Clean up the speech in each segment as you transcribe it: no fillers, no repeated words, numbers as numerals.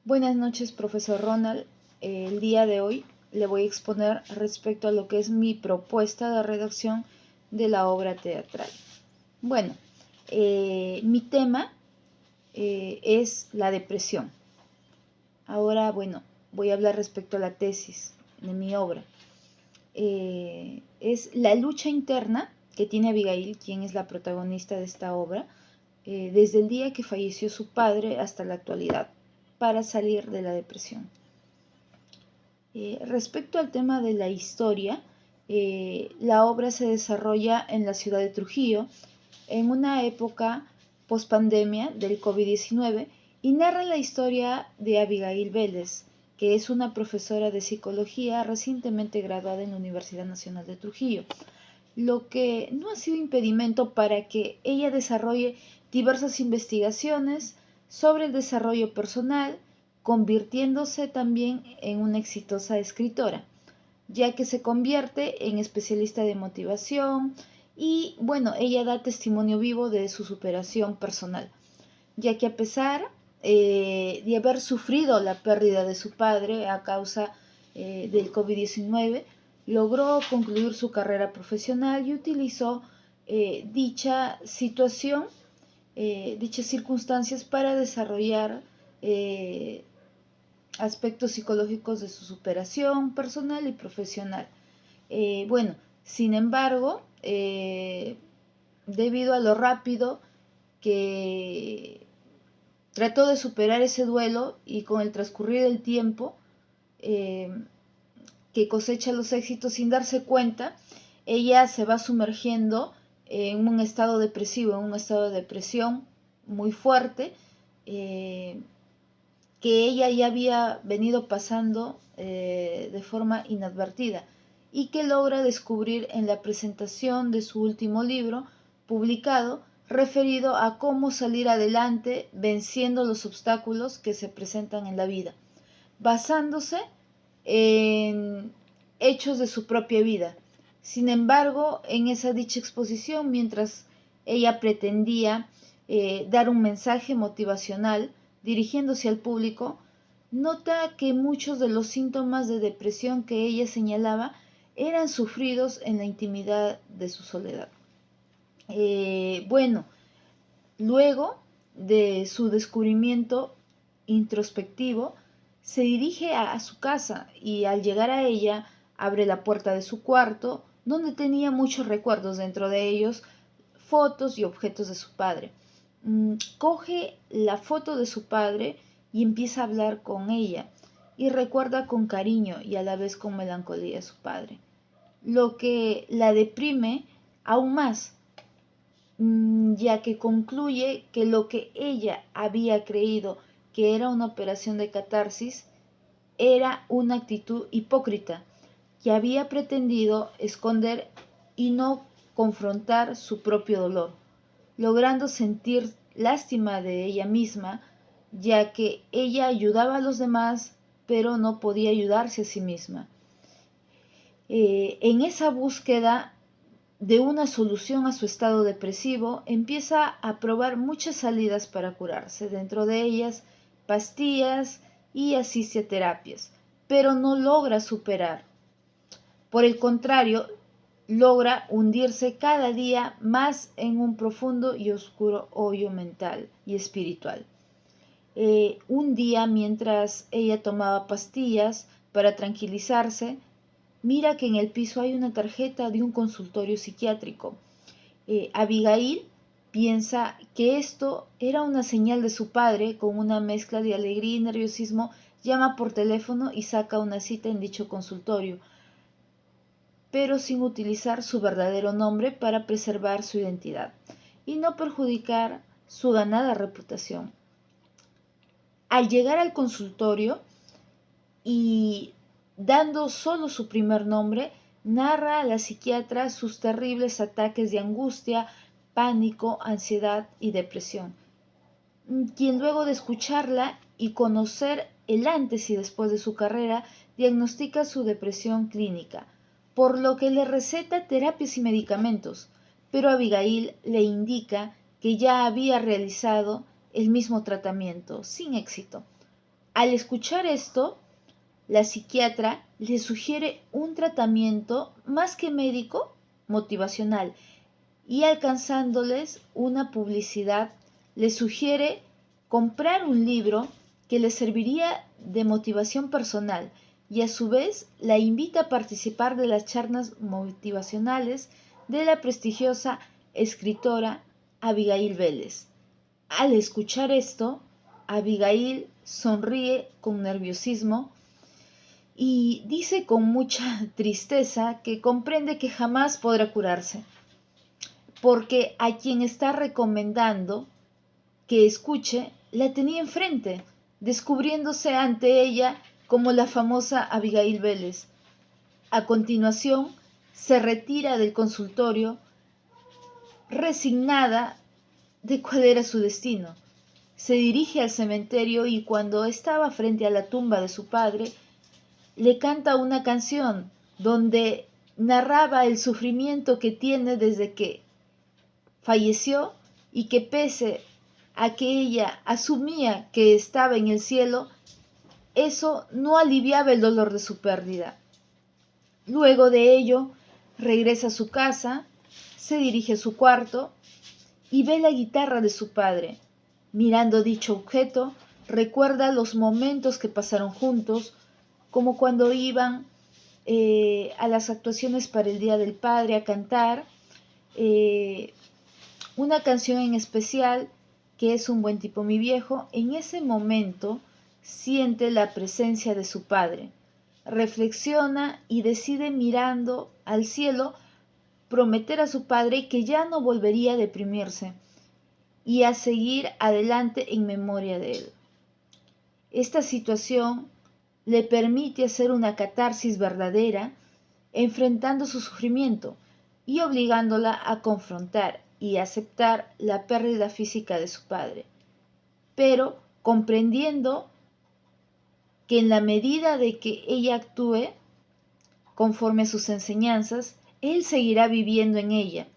Buenas noches, profesor Ronald. El día de hoy le voy a exponer respecto a lo que es mi propuesta de redacción de la obra teatral. Bueno, mi tema es la depresión. Ahora, bueno, voy a hablar respecto a la tesis de mi obra. Es la lucha interna que tiene Abigail, quien es la protagonista de esta obra, desde el día que falleció su padre hasta la actualidad, para salir de la depresión. Respecto al tema de la historia, la obra se desarrolla en la ciudad de Trujillo, en una época pospandemia del COVID-19, y narra la historia de Abigail Vélez, que es una profesora de psicología recientemente graduada en la Universidad Nacional de Trujillo, lo que no ha sido impedimento para que ella desarrolle diversas investigaciones sobre el desarrollo personal, convirtiéndose también en una exitosa escritora, ya que se convierte en especialista de motivación y, bueno, ella da testimonio vivo de su superación personal, ya que a pesar de haber sufrido la pérdida de su padre a causa del COVID-19, logró concluir su carrera profesional y utilizó dicha situación, dichas circunstancias para desarrollar aspectos psicológicos de su superación personal y profesional. Bueno, sin embargo, debido a lo rápido que trató de superar ese duelo y con el transcurrir del tiempo que cosecha los éxitos sin darse cuenta, ella se va sumergiendo en un estado depresivo, en un estado de depresión muy fuerte, que ella ya había venido pasando de forma inadvertida y que logra descubrir en la presentación de su último libro publicado, referido a cómo salir adelante venciendo los obstáculos que se presentan en la vida, basándose en hechos de su propia vida. Sin embargo, en esa dicha exposición, mientras ella pretendía dar un mensaje motivacional dirigiéndose al público, nota que muchos de los síntomas de depresión que ella señalaba eran sufridos en la intimidad de su soledad. Bueno, luego de su descubrimiento introspectivo, se dirige a su casa y al llegar a ella abre la puerta de su cuarto, donde tenía muchos recuerdos, dentro de ellos fotos y objetos de su padre. Coge la foto de su padre y empieza a hablar con ella y recuerda con cariño y a la vez con melancolía a su padre, lo que la deprime aún más, ya que concluye que lo que ella había creído que era una operación de catarsis era una actitud hipócrita que había pretendido esconder y no confrontar su propio dolor, logrando sentir lástima de ella misma, ya que ella ayudaba a los demás, pero no podía ayudarse a sí misma. En esa búsqueda de una solución a su estado depresivo, empieza a probar muchas salidas para curarse, dentro de ellas pastillas y asiste a terapias, pero no logra superar. Por el contrario, logra hundirse cada día más en un profundo y oscuro hoyo mental y espiritual. Un día, mientras ella tomaba pastillas para tranquilizarse, mira que en el piso hay una tarjeta de un consultorio psiquiátrico. Abigail piensa que esto era una señal de su padre. Con una mezcla de alegría y nerviosismo, llama por teléfono y saca una cita en dicho consultorio, pero sin utilizar su verdadero nombre para preservar su identidad y no perjudicar su ganada reputación. Al llegar al consultorio y dando solo su primer nombre, narra a la psiquiatra sus terribles ataques de angustia, pánico, ansiedad y depresión, quien luego de escucharla y conocer el antes y después de su carrera, diagnostica su depresión clínica, por lo que le receta terapias y medicamentos, pero Abigail le indica que ya había realizado el mismo tratamiento sin éxito, Al escuchar esto, la psiquiatra le sugiere un tratamiento más que médico, motivacional, y alcanzándoles una publicidad, le sugiere comprar un libro que le serviría de motivación personal y a su vez la invita a participar de las charlas motivacionales de la prestigiosa escritora Abigail Vélez. Al escuchar esto, Abigail sonríe con nerviosismo y dice con mucha tristeza que comprende que jamás podrá curarse, porque a quien está recomendando que escuche la tenía enfrente, descubriéndose ante ella como la famosa Abigail Vélez. A continuación, se retira del consultorio resignada de cuál era su destino. Se dirige al cementerio y cuando estaba frente a la tumba de su padre, le canta una canción donde narraba el sufrimiento que tiene desde que falleció y que pese a que ella asumía que estaba en el cielo, eso no aliviaba el dolor de su pérdida. Luego de ello, regresa a su casa, se dirige a su cuarto y ve la guitarra de su padre. Mirando dicho objeto, recuerda los momentos que pasaron juntos, como cuando iban a las actuaciones para el Día del Padre a cantar una canción en especial que es Un buen tipo mi viejo. En ese momento siente la presencia de su padre, reflexiona y decide mirando al cielo prometer a su padre que ya no volvería a deprimirse y a seguir adelante en memoria de él. Esta situación le permite hacer una catarsis verdadera, enfrentando su sufrimiento y obligándola a confrontar y aceptar la pérdida física de su padre, pero comprendiendo que en la medida de que ella actúe conforme a sus enseñanzas, él seguirá viviendo en ella,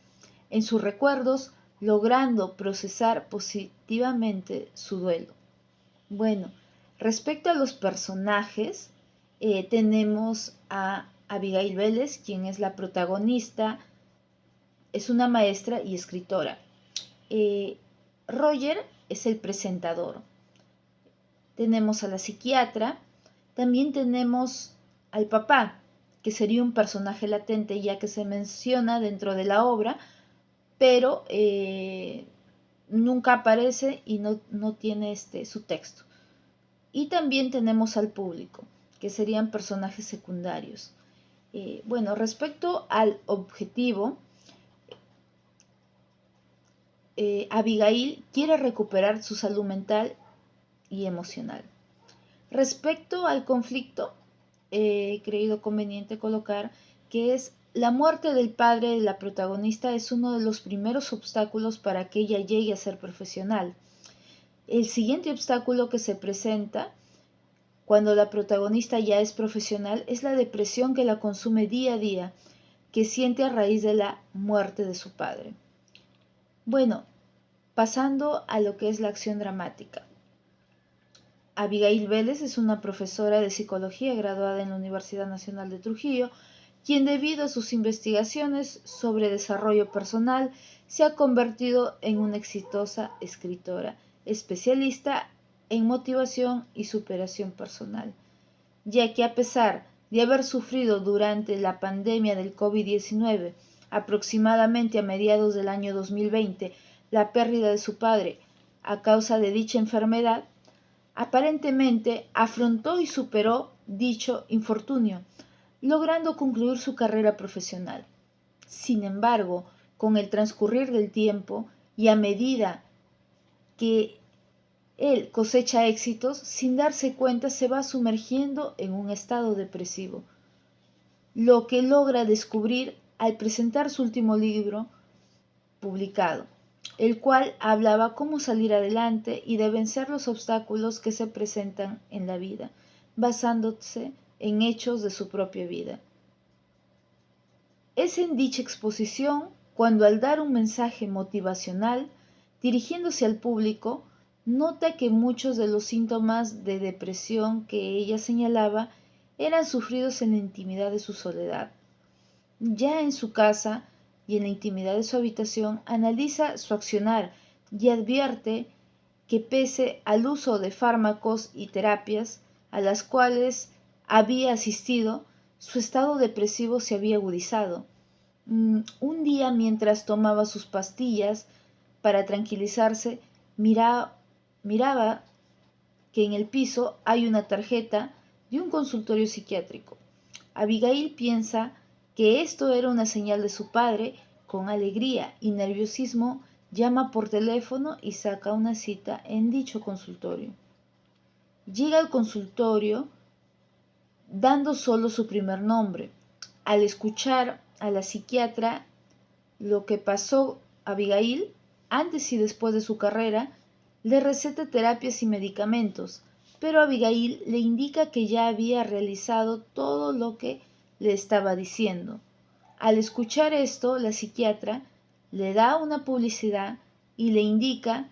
en sus recuerdos, logrando procesar positivamente su duelo. Bueno, respecto a los personajes, tenemos a Abigail Vélez, quien es la protagonista, es una maestra y escritora. Roger es el presentador. Tenemos a la psiquiatra, también tenemos al papá, que sería un personaje latente ya que se menciona dentro de la obra, pero nunca aparece y no tiene su texto. Y también tenemos al público, que serían personajes secundarios. Bueno, respecto al objetivo, Abigail quiere recuperar su salud mental y emocional. Respecto al conflicto, he creído conveniente colocar que es la muerte del padre de la protagonista es uno de los primeros obstáculos para que ella llegue a ser profesional. El siguiente obstáculo que se presenta cuando la protagonista ya es profesional es la depresión que la consume día a día, que siente a raíz de la muerte de su padre. Bueno, pasando a lo que es la acción dramática. Abigail Vélez es una profesora de psicología graduada en la Universidad Nacional de Trujillo, quien debido a sus investigaciones sobre desarrollo personal se ha convertido en una exitosa escritora, especialista en motivación y superación personal, ya que a pesar de haber sufrido durante la pandemia del COVID-19, aproximadamente a mediados del año 2020, la pérdida de su padre a causa de dicha enfermedad, aparentemente afrontó y superó dicho infortunio, logrando concluir su carrera profesional. Sin embargo, con el transcurrir del tiempo y a medida que él cosecha éxitos, sin darse cuenta se va sumergiendo en un estado depresivo, lo que logra descubrir al presentar su último libro publicado, el cual hablaba cómo salir adelante y de vencer los obstáculos que se presentan en la vida, basándose en hechos de su propia vida. Es en dicha exposición cuando al dar un mensaje motivacional, dirigiéndose al público, nota que muchos de los síntomas de depresión que ella señalaba eran sufridos en la intimidad de su soledad. Ya en su casa y en la intimidad de su habitación, analiza su accionar y advierte que pese al uso de fármacos y terapias a las cuales había asistido, su estado depresivo se había agudizado. Un día, mientras tomaba sus pastillas para tranquilizarse, miraba que en el piso hay una tarjeta de un consultorio psiquiátrico. Abigail piensa que esto era una señal de su padre. Con alegría y nerviosismo llama por teléfono y saca una cita en dicho consultorio. Llega al consultorio dando solo su primer nombre. Al escuchar a la psiquiatra lo que pasó a Abigail antes y después de su carrera, le receta terapias y medicamentos, pero Abigail le indica que ya había realizado todo lo que le estaba diciendo. Al escuchar esto, la psiquiatra le da una publicidad y le indica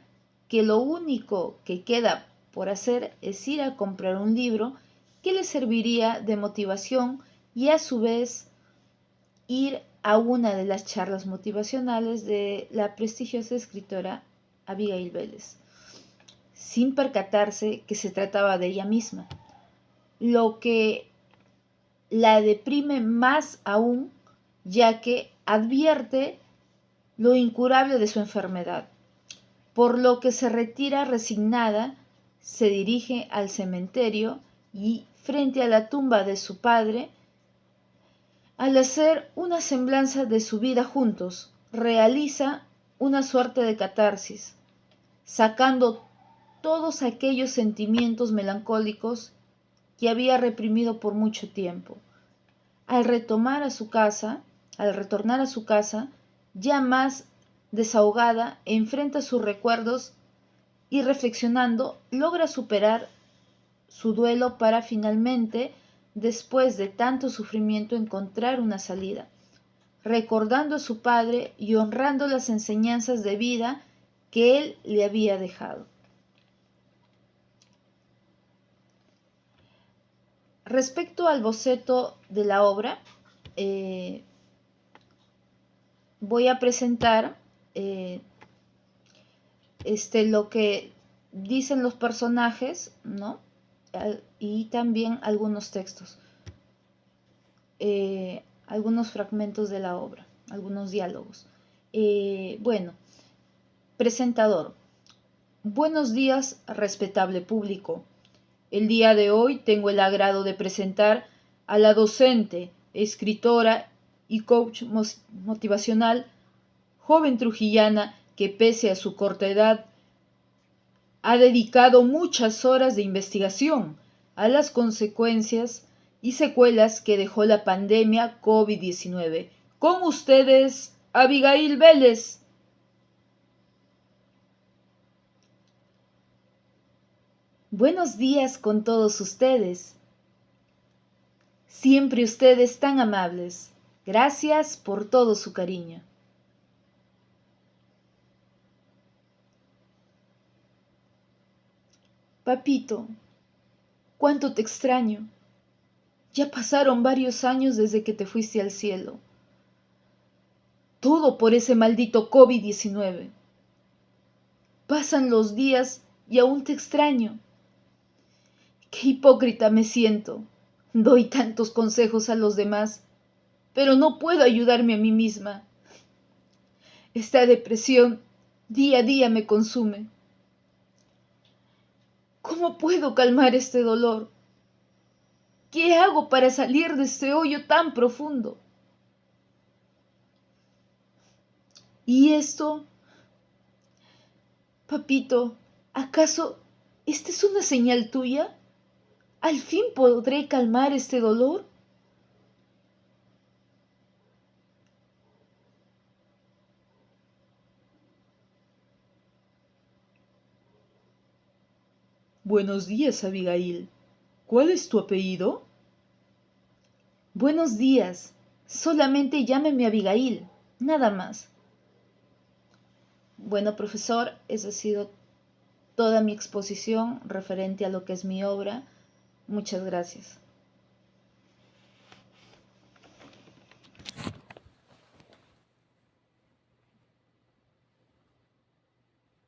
que lo único que queda por hacer es ir a comprar un libro que le serviría de motivación y a su vez ir a una de las charlas motivacionales de la prestigiosa escritora Abigail Vélez, sin percatarse que se trataba de ella misma, lo que la deprime más aún, ya que advierte lo incurable de su enfermedad, por lo que se retira resignada, se dirige al cementerio y, frente a la tumba de su padre, al hacer una semblanza de su vida juntos, realiza una suerte de catarsis, sacando todos aquellos sentimientos melancólicos que había reprimido por mucho tiempo. Al retornar a su casa, ya más desahogada, enfrenta sus recuerdos y reflexionando, logra superar su duelo para finalmente, después de tanto sufrimiento, encontrar una salida, recordando a su padre y honrando las enseñanzas de vida que él le había dejado. Respecto al boceto de la obra, voy a presentar lo que dicen los personajes, ¿no? Y también algunos textos, algunos fragmentos de la obra, algunos diálogos. Bueno, presentador. Buenos días, respetable público. El día de hoy tengo el agrado de presentar a la docente, escritora y coach motivacional, joven trujillana que pese a su corta edad ha dedicado muchas horas de investigación a las consecuencias y secuelas que dejó la pandemia COVID-19. Con ustedes, Abigail Vélez. Buenos días con todos ustedes. Siempre ustedes tan amables. Gracias por todo su cariño. Papito, cuánto te extraño. Ya pasaron varios años desde que te fuiste al cielo. Todo por ese maldito COVID-19. Pasan los días y aún te extraño. Qué hipócrita me siento. Doy tantos consejos a los demás, pero no puedo ayudarme a mí misma. Esta depresión día a día me consume. ¿Cómo puedo calmar este dolor? ¿Qué hago para salir de este hoyo tan profundo? ¿Y esto? Papito, ¿acaso esta es una señal tuya? ¿Al fin podré calmar este dolor? Buenos días, Abigail. ¿Cuál es tu apellido? Buenos días. Solamente llámeme Abigail, nada más. Bueno, profesor, esa ha sido toda mi exposición referente a lo que es mi obra. Muchas gracias.